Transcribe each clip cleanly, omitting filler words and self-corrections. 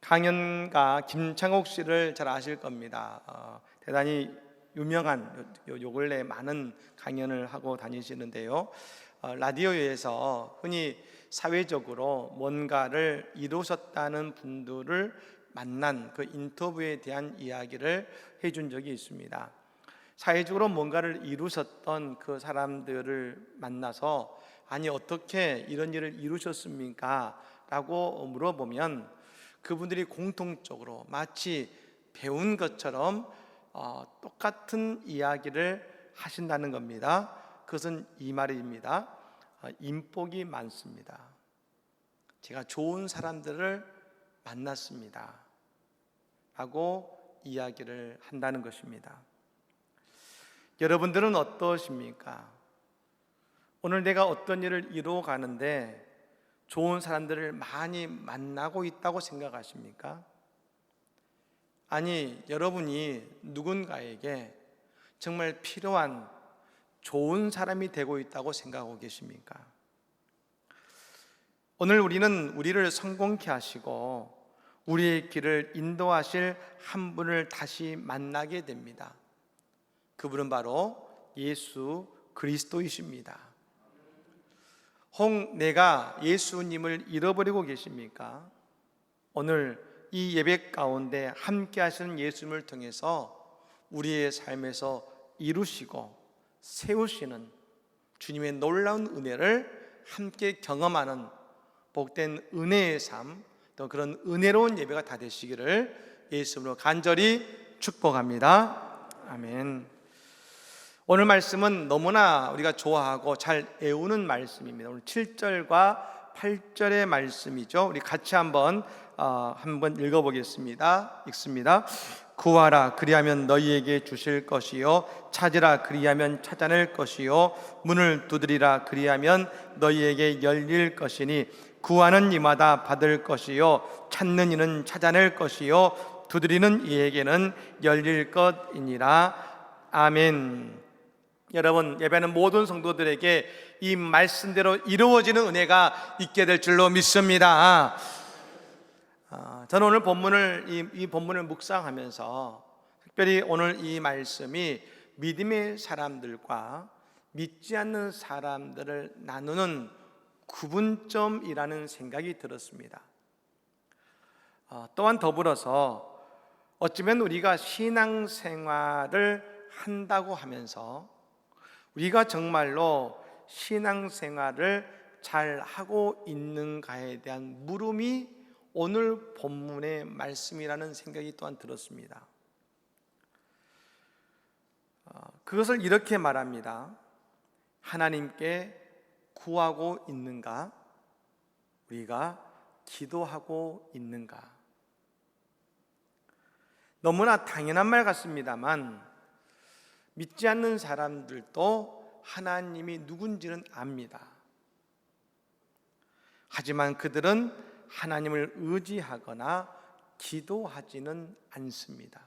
강연가 김창옥 씨를 잘 아실 겁니다. 대단히 유명한 요 근래 많은 강연을 하고 다니시는데요. 라디오에서 흔히 사회적으로 뭔가를 이루셨다는 분들을 만난 그 인터뷰에 대한 이야기를 해준 적이 있습니다. 사회적으로 뭔가를 이루셨던 그 사람들을 만나서 아니 어떻게 이런 일을 이루셨습니까? 라고 물어보면 그분들이 공통적으로 마치 배운 것처럼 똑같은 이야기를 하신다는 겁니다. 그것은 이 말입니다. 인복이 많습니다. 제가 좋은 사람들을 만났습니다. 라고 이야기를 한다는 것입니다. 여러분들은 어떠십니까? 오늘 내가 어떤 일을 이루어 가는데 좋은 사람들을 많이 만나고 있다고 생각하십니까? 아니, 여러분이 누군가에게 정말 필요한 좋은 사람이 되고 있다고 생각하고 계십니까? 오늘 우리는 우리를 성공케 하시고 우리의 길을 인도하실 한 분을 다시 만나게 됩니다. 그분은 바로 예수 그리스도이십니다. 혹 내가 예수님을 잃어버리고 계십니까? 오늘 이 예배 가운데 함께 하시는 예수님을 통해서 우리의 삶에서 이루시고 세우시는 주님의 놀라운 은혜를 함께 경험하는 복된 은혜의 삶, 또 그런 은혜로운 예배가 다 되시기를 예수님으로 간절히 축복합니다. 아멘. 오늘 말씀은 너무나 우리가 좋아하고 잘 외우는 말씀입니다. 오늘 7절과 8절의 말씀이죠. 우리 같이 한번 읽어보겠습니다. 읽습니다. 구하라 그리하면 너희에게 주실 것이요 찾으라 그리하면 찾아낼 것이요 문을 두드리라 그리하면 너희에게 열릴 것이니 구하는 이마다 받을 것이요 찾는 이는 찾아낼 것이요 두드리는 이에게는 열릴 것이니라. 아멘. 여러분, 예배는 모든 성도들에게 이 말씀대로 이루어지는 은혜가 있게 될 줄로 믿습니다. 저는 오늘 이 본문을 묵상하면서 특별히 오늘 이 말씀이 믿음의 사람들과 믿지 않는 사람들을 나누는 구분점이라는 생각이 들었습니다. 또한 더불어서 어쩌면 우리가 신앙생활을 한다고 하면서 우리가 정말로 신앙생활을 잘 하고 있는가에 대한 물음이 오늘 본문의 말씀이라는 생각이 또한 들었습니다. 그것을 이렇게 말합니다. 하나님께 구하고 있는가? 우리가 기도하고 있는가? 너무나 당연한 말 같습니다만 믿지 않는 사람들도 하나님이 누군지는 압니다. 하지만 그들은 하나님을 의지하거나 기도하지는 않습니다.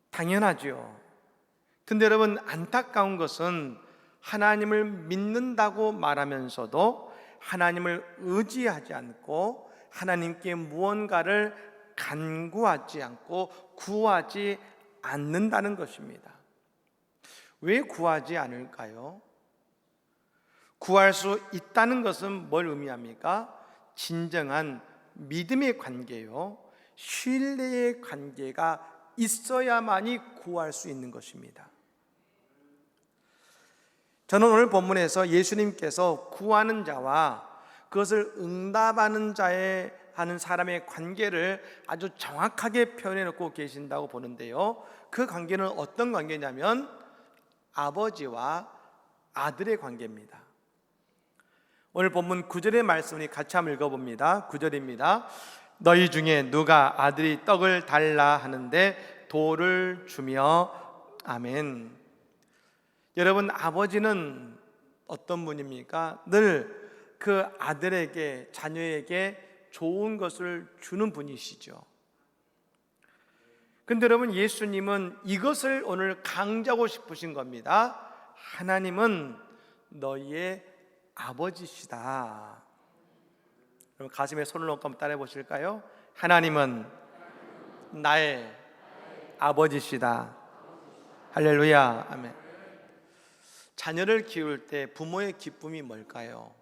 당연하죠. 근데 여러분, 안타까운 것은 하나님을 믿는다고 말하면서도 하나님을 의지하지 않고 하나님께 무언가를 간구하지 않고 구하지 않는다는 것입니다. 왜 구하지 않을까요? 구할 수 있다는 것은 뭘 의미합니까? 진정한 믿음의 관계요, 신뢰의 관계가 있어야만이 구할 수 있는 것입니다. 저는 오늘 본문에서 예수님께서 구하는 자와 그것을 응답하는 자의 하는 사람의 관계를 아주 정확하게 표현해 놓고 계신다고 보는데요. 그 관계는 어떤 관계냐면 아버지와 아들의 관계입니다. 오늘 본문 9절의 말씀을 같이 한번 읽어봅니다. 9절입니다. 너희 중에 누가 아들이 떡을 달라 하는데 돌을 주며. 아멘. 여러분, 아버지는 어떤 분입니까? 늘 그 아들에게, 자녀에게 좋은 것을 주는 분이시죠. 근데 여러분, 예수님은 이것을 오늘 강조하고 싶으신 겁니다. 하나님은 너희의 아버지시다. 그럼 가슴에 손을 얹고 한번 따라해 보실까요? 하나님은 나의 아버지시다. 할렐루야. 아멘. 자녀를 키울 때 부모의 기쁨이 뭘까요?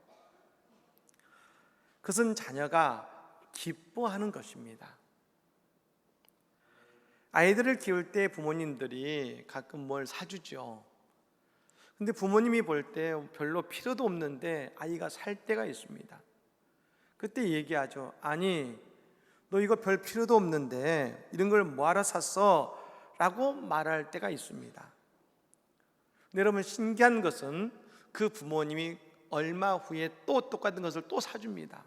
그것은 자녀가 기뻐하는 것입니다. 아이들을 키울 때 부모님들이 가끔 뭘 사주죠. 근데 부모님이 볼 때 별로 필요도 없는데 아이가 살 때가 있습니다. 그때 얘기하죠. 아니, 너 이거 별 필요도 없는데 이런 걸 뭐하러 샀어? 라고 말할 때가 있습니다. 근데 여러분, 신기한 것은 그 부모님이 얼마 후에 또 똑같은 것을 또 사줍니다.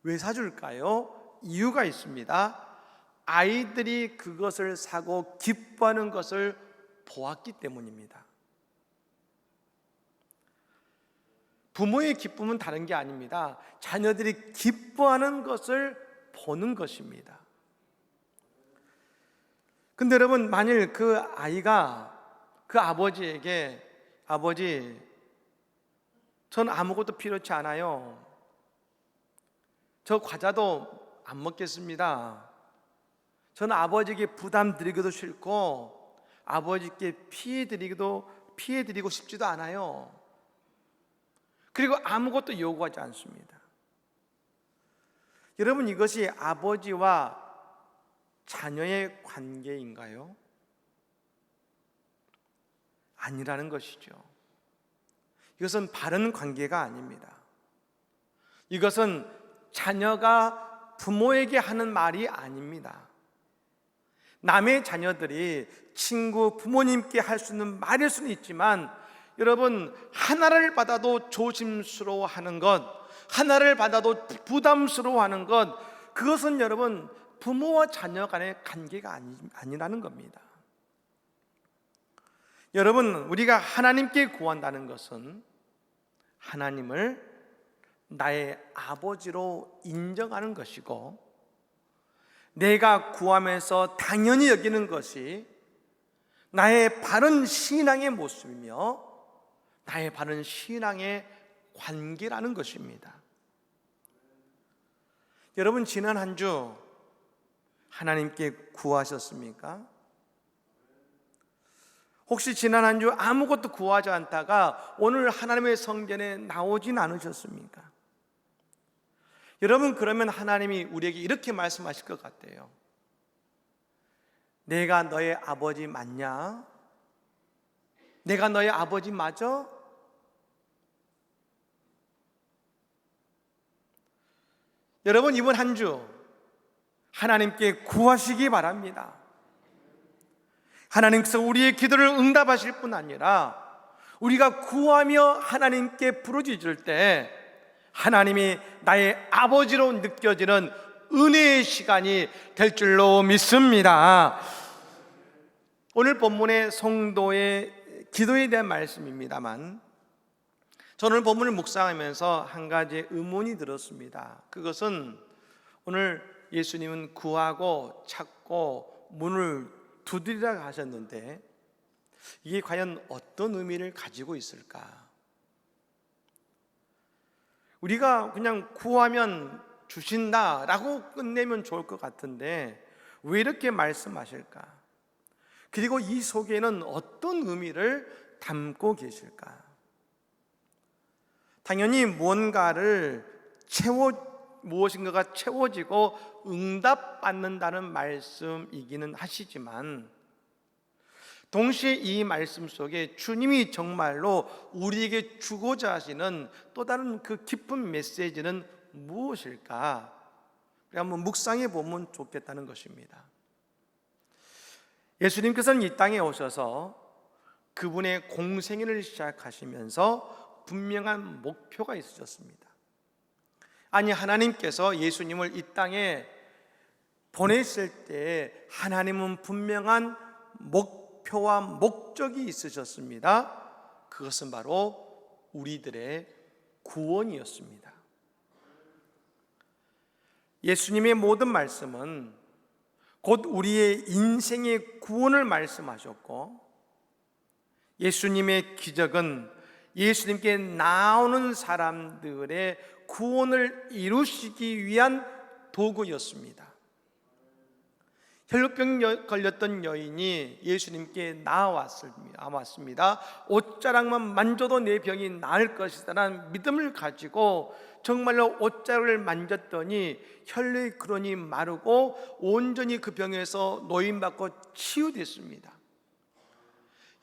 왜 사줄까요? 이유가 있습니다. 아이들이 그것을 사고 기뻐하는 것을 보았기 때문입니다. 부모의 기쁨은 다른 게 아닙니다. 자녀들이 기뻐하는 것을 보는 것입니다. 근데 여러분, 만일 그 아이가 그 아버지에게 아버지, 전 아무것도 필요치 않아요. 저 과자도 안 먹겠습니다. 저는 아버지에게 부담 드리기도 싫고 아버지께 피해 드리고 싶지도 않아요. 그리고 아무것도 요구하지 않습니다. 여러분, 이것이 아버지와 자녀의 관계인가요? 아니라는 것이죠. 이것은 바른 관계가 아닙니다. 이것은 자녀가 부모에게 하는 말이 아닙니다. 남의 자녀들이 친구, 부모님께 할 수 있는 말일 수는 있지만, 여러분, 하나를 받아도 조심스러워하는 것, 하나를 받아도 부담스러워하는 것, 그것은 여러분 부모와 자녀 간의 관계가 아니라는 겁니다. 여러분, 우리가 하나님께 구한다는 것은 하나님을 나의 아버지로 인정하는 것이고, 내가 구하면서 당연히 여기는 것이 나의 바른 신앙의 모습이며 나의 바른 신앙의 관계라는 것입니다. 여러분, 지난 한 주 하나님께 구하셨습니까? 혹시 지난 한 주 아무것도 구하지 않다가 오늘 하나님의 성전에 나오진 않으셨습니까? 여러분, 그러면 하나님이 우리에게 이렇게 말씀하실 것 같아요. 내가 너의 아버지 맞냐? 내가 너의 아버지 맞아? 여러분, 이번 한 주 하나님께 구하시기 바랍니다. 하나님께서 우리의 기도를 응답하실 뿐 아니라 우리가 구하며 하나님께 부르짖을 때 하나님이 나의 아버지로 느껴지는 은혜의 시간이 될 줄로 믿습니다. 오늘 본문의 성도의 기도에 대한 말씀입니다만, 저는 본문을 묵상하면서 한 가지 의문이 들었습니다. 그것은 오늘 예수님은 구하고 찾고 문을 두드리라 하셨는데 이게 과연 어떤 의미를 가지고 있을까? 우리가 그냥 구하면 주신다라고 끝내면 좋을 것 같은데 왜 이렇게 말씀하실까? 그리고 이 속에는 어떤 의미를 담고 계실까? 당연히 무엇인가가 채워지고 응답받는다는 말씀이기는 하시지만, 동시에 이 말씀 속에 주님이 정말로 우리에게 주고자 하시는 또 다른 그 깊은 메시지는 무엇일까? 한번 묵상해 보면 좋겠다는 것입니다. 예수님께서는 이 땅에 오셔서 그분의 공생애를 시작하시면서 분명한 목표가 있으셨습니다. 아니, 하나님께서 예수님을 이 땅에 보냈을 때 하나님은 분명한 목표와 목적이 있으셨습니다. 그것은 바로 우리들의 구원이었습니다. 예수님의 모든 말씀은 곧 우리의 인생의 구원을 말씀하셨고, 예수님의 기적은 예수님께 나오는 사람들의 구원을 이루시기 위한 도구였습니다. 혈루병 걸렸던 여인이 예수님께 나왔습니다. 옷자락만 만져도 내 병이 나을 것이다라는 믿음을 가지고 정말로 옷자락을 만졌더니 혈류의 근원이 마르고 온전히 그 병에서 노임받고 치유됐습니다.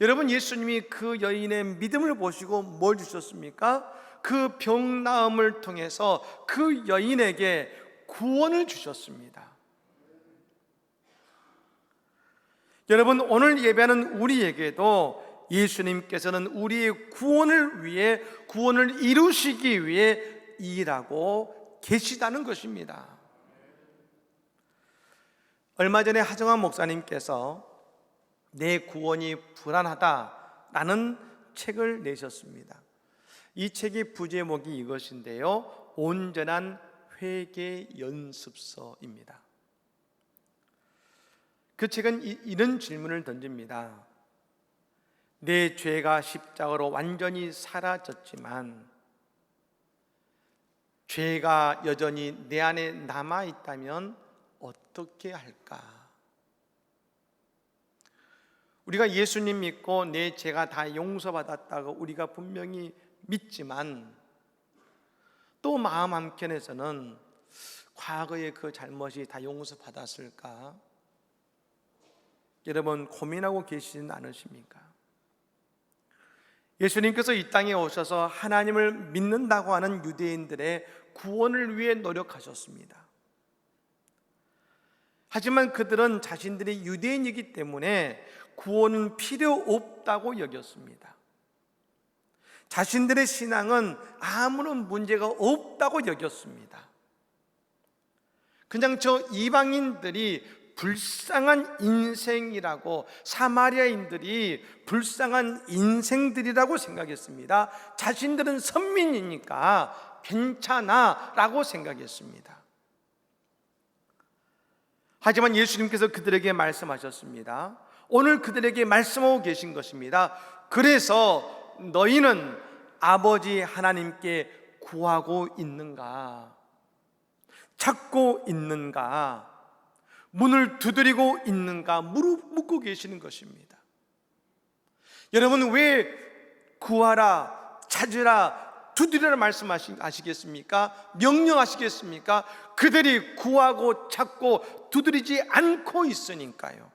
여러분, 예수님이 그 여인의 믿음을 보시고 뭘 주셨습니까? 그 병 나음을 통해서 그 여인에게 구원을 주셨습니다. 여러분, 오늘 예배하는 우리에게도 예수님께서는 우리의 구원을 위해, 구원을 이루시기 위해 일하고 계시다는 것입니다. 얼마 전에 하정환 목사님께서 내 구원이 불안하다라는 책을 내셨습니다. 이 책의 부제목이 이것인데요, 온전한 회개 연습서입니다. 그 책은 이런 질문을 던집니다. 내 죄가 십자가로 완전히 사라졌지만 죄가 여전히 내 안에 남아있다면 어떻게 할까? 우리가 예수님 믿고 내 죄가 다 용서받았다고 우리가 분명히 믿지만 또 마음 한켠에서는 과거의 그 잘못이 다 용서받았을까? 여러분, 고민하고 계시진 않으십니까? 예수님께서 이 땅에 오셔서 하나님을 믿는다고 하는 유대인들의 구원을 위해 노력하셨습니다. 하지만 그들은 자신들이 유대인이기 때문에 구원은 필요 없다고 여겼습니다. 자신들의 신앙은 아무런 문제가 없다고 여겼습니다. 그냥 저 이방인들이 불쌍한 인생이라고, 사마리아인들이 불쌍한 인생들이라고 생각했습니다. 자신들은 선민이니까 괜찮아 라고 생각했습니다. 하지만 예수님께서 그들에게 말씀하셨습니다. 오늘 그들에게 말씀하고 계신 것입니다. 그래서 너희는 아버지 하나님께 구하고 있는가? 찾고 있는가? 문을 두드리고 있는가? 묻고 계시는 것입니다. 여러분, 왜 구하라, 찾으라, 두드리라 말씀하시겠습니까? 명령하시겠습니까? 그들이 구하고 찾고 두드리지 않고 있으니까요.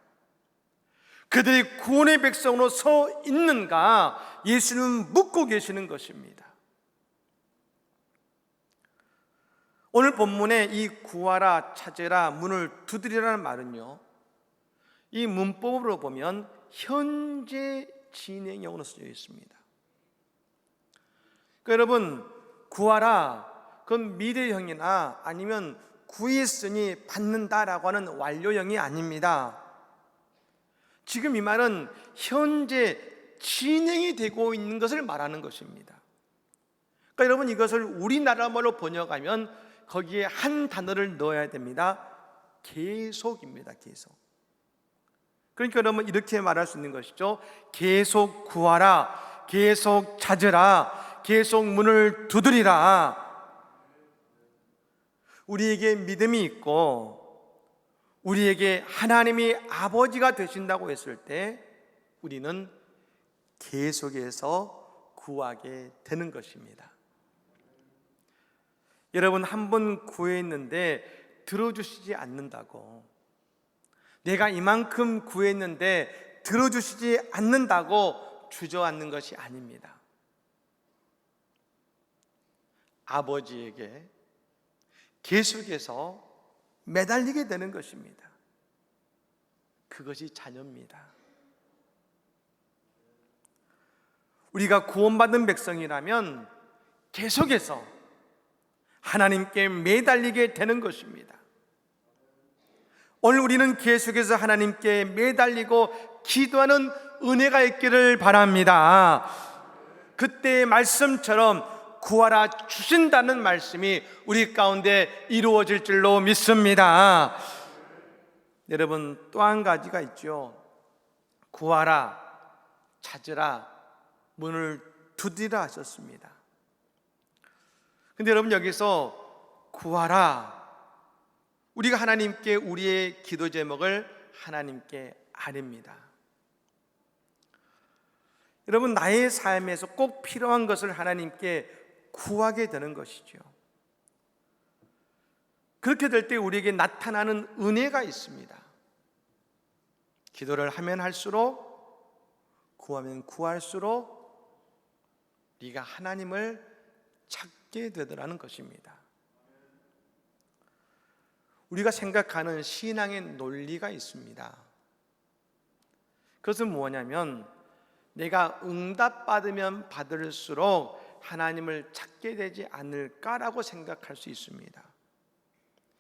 그들이 구원의 백성으로 서 있는가? 예수님은 묻고 계시는 것입니다. 오늘 본문에 이 구하라, 찾으라, 문을 두드리라는 말은요, 이 문법으로 보면 현재 진행형으로 쓰여 있습니다. 그러니까 여러분, 구하라, 그건 미래형이나 아니면 구했으니 받는다라고 하는 완료형이 아닙니다. 지금 이 말은 현재 진행이 되고 있는 것을 말하는 것입니다. 그러니까 여러분, 이것을 우리나라 말로 번역하면 거기에 한 단어를 넣어야 됩니다. 계속입니다. 계속. 그러니까 여러분, 이렇게 말할 수 있는 것이죠. 계속 구하라, 계속 찾으라, 계속 문을 두드리라. 우리에게 믿음이 있고 우리에게 하나님이 아버지가 되신다고 했을 때 우리는 계속해서 구하게 되는 것입니다. 여러분, 한 번 구했는데 들어주시지 않는다고, 내가 이만큼 구했는데 들어주시지 않는다고 주저앉는 것이 아닙니다. 아버지에게 계속해서 매달리게 되는 것입니다. 그것이 자녀입니다. 우리가 구원받은 백성이라면 계속해서 하나님께 매달리게 되는 것입니다. 오늘 우리는 계속해서 하나님께 매달리고 기도하는 은혜가 있기를 바랍니다. 그때의 말씀처럼 구하라 주신다는 말씀이 우리 가운데 이루어질 줄로 믿습니다. 여러분, 또 한 가지가 있죠. 구하라, 찾으라, 문을 두드리라 하셨습니다. 근데 여러분, 여기서 구하라, 우리가 하나님께 우리의 기도 제목을 하나님께 아뢰입니다. 여러분, 나의 삶에서 꼭 필요한 것을 하나님께 구하게 되는 것이죠. 그렇게 될 때 우리에게 나타나는 은혜가 있습니다. 기도를 하면 할수록, 구하면 구할수록 네가 하나님을 찾게 되더라는 것입니다. 우리가 생각하는 신앙의 논리가 있습니다. 그것은 뭐냐면, 내가 응답받으면 받을수록 하나님을 찾게 되지 않을까라고 생각할 수 있습니다.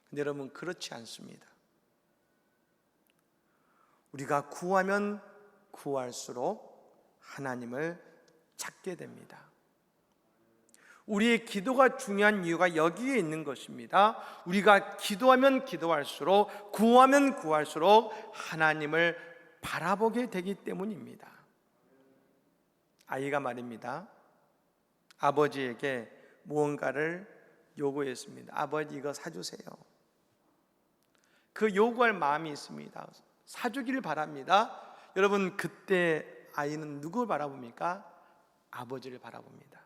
근데 여러분, 그렇지 않습니다. 우리가 구하면 구할수록 하나님을 찾게 됩니다. 우리의 기도가 중요한 이유가 여기에 있는 것입니다. 우리가 기도하면 기도할수록, 구하면 구할수록 하나님을 바라보게 되기 때문입니다. 아이가 말입니다. 아버지에게 무언가를 요구했습니다. 아버지, 이거 사주세요. 그 요구할 마음이 있습니다. 사주기를 바랍니다. 여러분, 그때 아이는 누구를 바라봅니까? 아버지를 바라봅니다.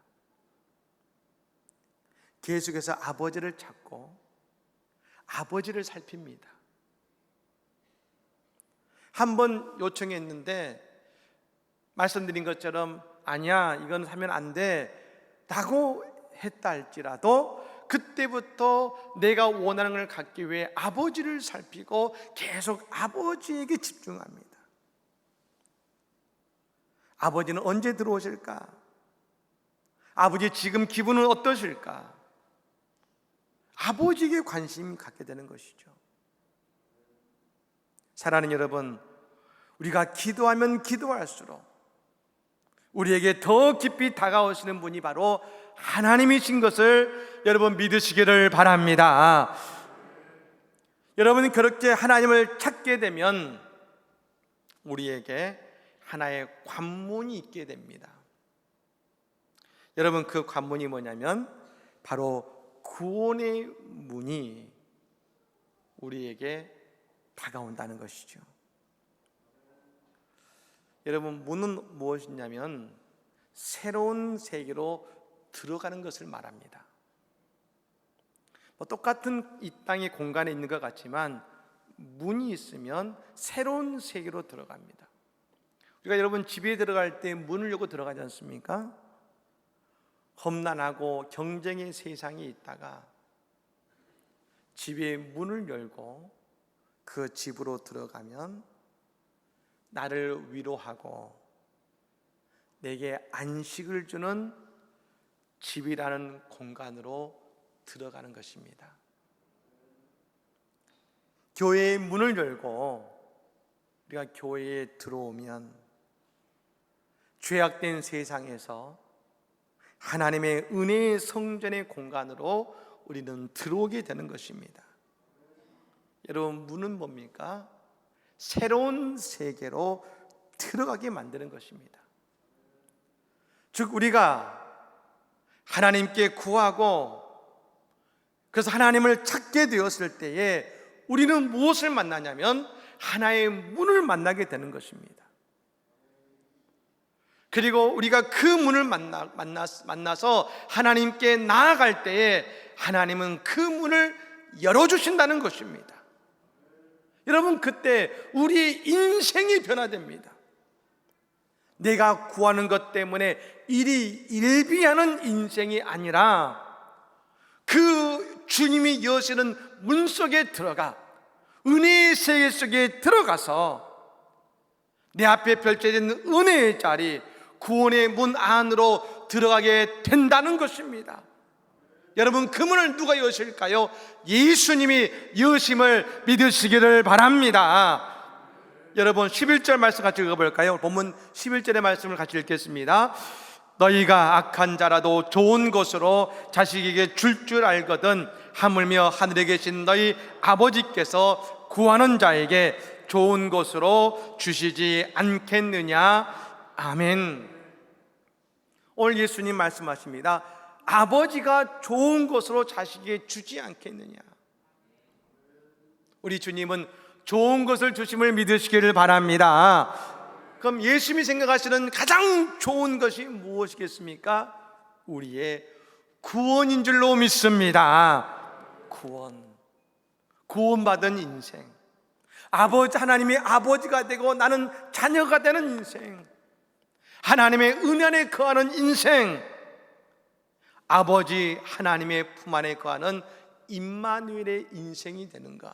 계속해서 아버지를 찾고 아버지를 살핍니다. 한번 요청했는데 말씀드린 것처럼 아니야, 이건 사면 안 돼 라고 했다 할지라도 그때부터 내가 원하는 걸 갖기 위해 아버지를 살피고 계속 아버지에게 집중합니다. 아버지는 언제 들어오실까? 아버지 지금 기분은 어떠실까? 아버지에게 관심이 갖게 되는 것이죠. 사랑하는 여러분, 우리가 기도하면 기도할수록 우리에게 더 깊이 다가오시는 분이 바로 하나님이신 것을 여러분 믿으시기를 바랍니다. 여러분, 그렇게 하나님을 찾게 되면 우리에게 하나의 관문이 있게 됩니다. 여러분, 그 관문이 뭐냐면 바로 구원의 문이 우리에게 다가온다는 것이죠. 여러분, 문은 무엇이냐면 새로운 세계로 들어가는 것을 말합니다. 똑같은 이 땅의 공간에 있는 것 같지만 문이 있으면 새로운 세계로 들어갑니다. 우리가 여러분 집에 들어갈 때 문을 열고 들어가지 않습니까? 험난하고 경쟁의 세상에 있다가 집의 문을 열고 그 집으로 들어가면 나를 위로하고 내게 안식을 주는 집이라는 공간으로 들어가는 것입니다. 교회의 문을 열고 우리가 교회에 들어오면 죄악된 세상에서 하나님의 은혜의 성전의 공간으로 우리는 들어오게 되는 것입니다. 여러분, 문은 뭡니까? 새로운 세계로 들어가게 만드는 것입니다. 즉, 우리가 하나님께 구하고 그래서 하나님을 찾게 되었을 때에 우리는 무엇을 만나냐면 하나의 문을 만나게 되는 것입니다. 그리고 우리가 그 문을 만나서 하나님께 나아갈 때에 하나님은 그 문을 열어주신다는 것입니다. 여러분, 그때 우리 인생이 변화됩니다. 내가 구하는 것 때문에 일이 일비하는 인생이 아니라 그 주님이 여시는 문 속에 들어가 은혜의 세계 속에 들어가서 내 앞에 펼쳐진 은혜의 자리, 구원의 문 안으로 들어가게 된다는 것입니다. 여러분, 그 문을 누가 여실까요? 예수님이 여심을 믿으시기를 바랍니다. 여러분, 11절 말씀 같이 읽어볼까요? 본문 11절의 말씀을 같이 읽겠습니다. 너희가 악한 자라도 좋은 것으로 자식에게 줄 알거든 하물며 하늘에 계신 너희 아버지께서 구하는 자에게 좋은 것으로 주시지 않겠느냐. 아멘. 오늘 예수님 말씀하십니다. 아버지가 좋은 것으로 자식에게 주지 않겠느냐? 우리 주님은 좋은 것을 주심을 믿으시기를 바랍니다. 그럼 예수님이 생각하시는 가장 좋은 것이 무엇이겠습니까? 우리의 구원인 줄로 믿습니다. 구원받은 인생, 하나님의 아버지가 되고 나는 자녀가 되는 인생, 하나님의 은혜 안에 거하는 인생, 아버지 하나님의 품 안에 거하는 임마누엘의 인생이 되는 것.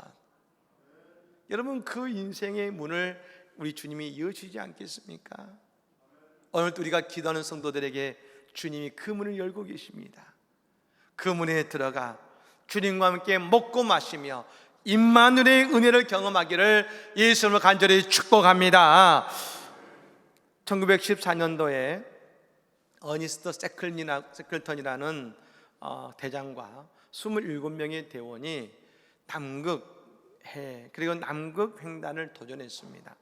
여러분, 그 인생의 문을 우리 주님이 여시지 않겠습니까? 오늘도 우리가 기도하는 성도들에게 주님이 그 문을 열고 계십니다. 그 문에 들어가 주님과 함께 먹고 마시며 임마누엘의 은혜를 경험하기를 예수님을 간절히 축복합니다. 1914년도에 어니스트 세클턴이라는 대장과 27명의 대원이 남극해 그리고 남극 횡단을 도전했습니다.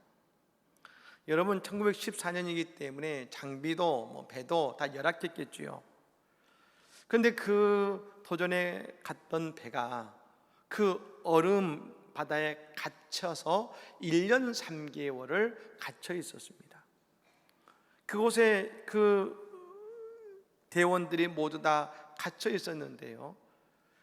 여러분, 1914년이기 때문에 장비도 배도 다 열악했겠지요. 그런데 그 도전에 갔던 배가 그 얼음 바다에 갇혀서 1년 3개월을 갇혀 있었습니다. 그곳에 그 대원들이 모두 다 갇혀 있었는데요,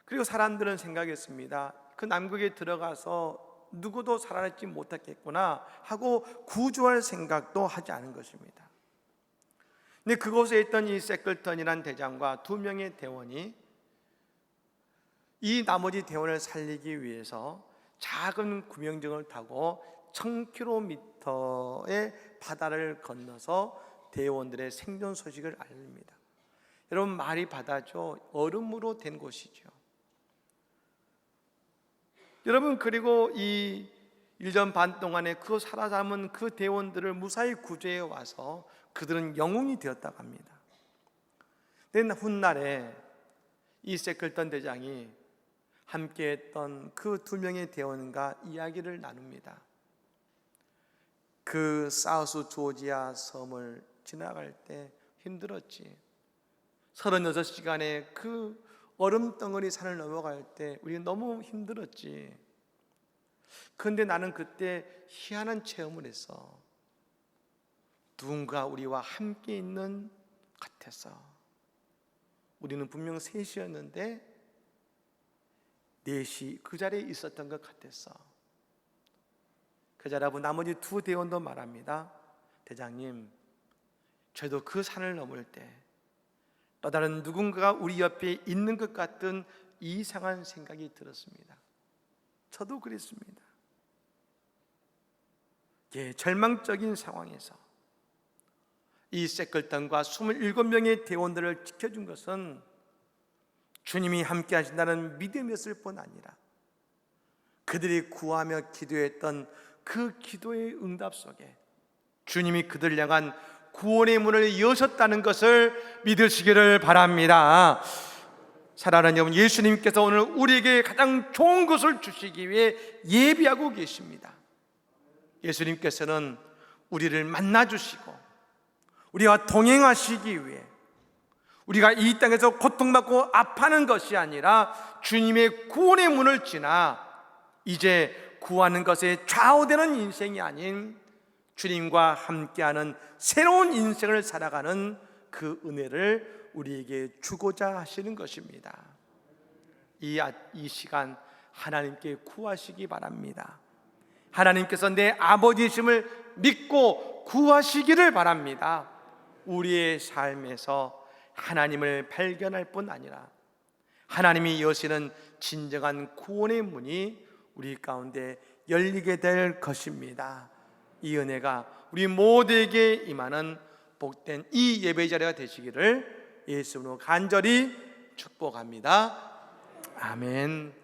그리고 사람들은 생각했습니다. 그 남극에 들어가서 누구도 살아남지 못하겠구나 하고 구조할 생각도 하지 않은 것입니다. 근데 그곳에 있던 이 세클턴이라는 대장과 2명의 대원이 이 나머지 대원을 살리기 위해서 작은 구명정을 타고 1000km의 바다를 건너서 대원들의 생존 소식을 알립니다. 여러분, 말이 바다죠. 얼음으로 된 곳이죠. 여러분, 그리고 이 1년 반 동안에 그 살아남은 그 대원들을 무사히 구조해 와서 그들은 영웅이 되었다고 합니다. 근데 훗날에 이 세클턴 대장이 함께했던 그 2명의 대원과 이야기를 나눕니다. 그 사우스 조지아 섬을 지나갈 때 힘들었지. 36시간의 그 얼음덩어리 산을 넘어갈 때 우리 너무 힘들었지. 그런데 나는 그때 희한한 체험을 했어. 누군가 우리와 함께 있는 같았어. 우리는 분명 셋이었는데 넷이 그 자리에 있었던 것 같았어. 그 자리하고 나머지 2 대원도 말합니다. 대장님, 저도 그 산을 넘을 때 또 다른 누군가가 우리 옆에 있는 것 같은 이상한 생각이 들었습니다. 저도 그랬습니다. 절망적인 상황에서 이 세클턴과 27명의 대원들을 지켜준 것은 주님이 함께 하신다는 믿음이었을 뿐 아니라 그들이 구하며 기도했던 그 기도의 응답 속에 주님이 그들을 향한 구원의 문을 여셨다는 것을 믿으시기를 바랍니다. 사랑하는 여러분, 예수님께서 오늘 우리에게 가장 좋은 것을 주시기 위해 예비하고 계십니다. 예수님께서는 우리를 만나주시고 우리와 동행하시기 위해 우리가 이 땅에서 고통받고 아파하는 것이 아니라 주님의 구원의 문을 지나 이제 구하는 것에 좌우되는 인생이 아닌 주님과 함께하는 새로운 인생을 살아가는 그 은혜를 우리에게 주고자 하시는 것입니다. 이 시간 하나님께 구하시기 바랍니다. 하나님께서 내 아버지이심을 믿고 구하시기를 바랍니다. 우리의 삶에서 하나님을 발견할 뿐 아니라 하나님이 여시는 진정한 구원의 문이 우리 가운데 열리게 될 것입니다. 이 은혜가 우리 모두에게 임하는 복된 이 예배 자리가 되시기를 예수님으로 간절히 축복합니다. 아멘.